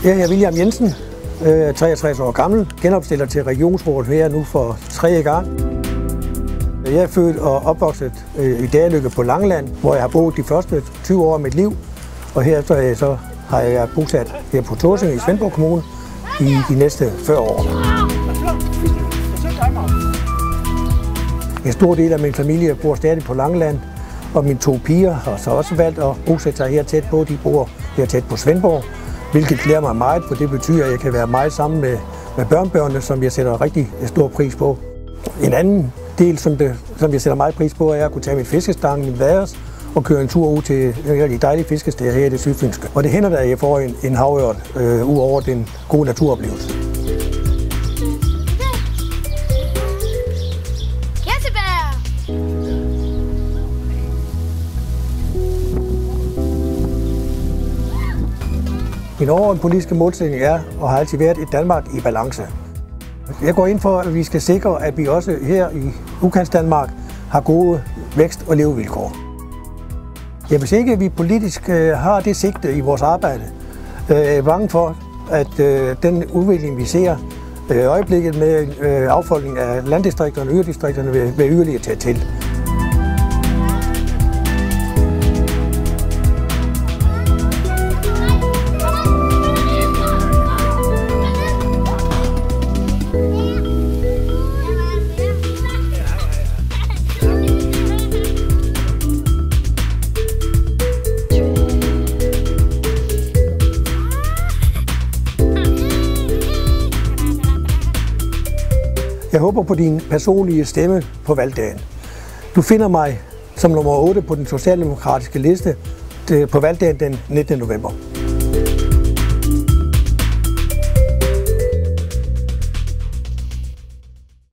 Jeg er William Jensen, 63 år gammel, genopstiller til regionsrådet her nu for 3. gang. Jeg er født og opvokset i Dageløkke på Langeland, hvor jeg har boet de første 20 år af mit liv. Og herefter så har jeg bosat her på Tåsinge i Svendborg Kommune i de næste 40 år. En stor del af min familie bor stadig på Langeland, og mine 2 piger har så også valgt at bosætte sig her tæt på. De bor her tæt på Svendborg, hvilket glæder mig meget, for det betyder, at jeg kan være meget sammen med børnebørnene, som jeg sætter rigtig stor pris på. En anden del, som jeg sætter meget pris på, er at kunne tage min fiskestang, min vaders, og køre en tur ud til de dejlige fiskesteder her i det sydfynske. Og det hænder, at jeg får en havørt ud over den gode naturoplevelse. Min overordnede politiske målsætning er og har altid været et Danmark i balance. Jeg går ind for, at vi skal sikre, at vi også her i Udkantsdanmark har gode vækst- og levevilkår. Hvis ikke vi politisk har det sigte i vores arbejde, er jeg bange for, at den udvikling, vi ser i øjeblikket med affolkning af landdistrikterne og yderdistrikterne, vil yderligere tage til. Jeg håber på din personlige stemme på valgdagen. Du finder mig som nummer 8 på den socialdemokratiske liste på valgdagen den 19. november.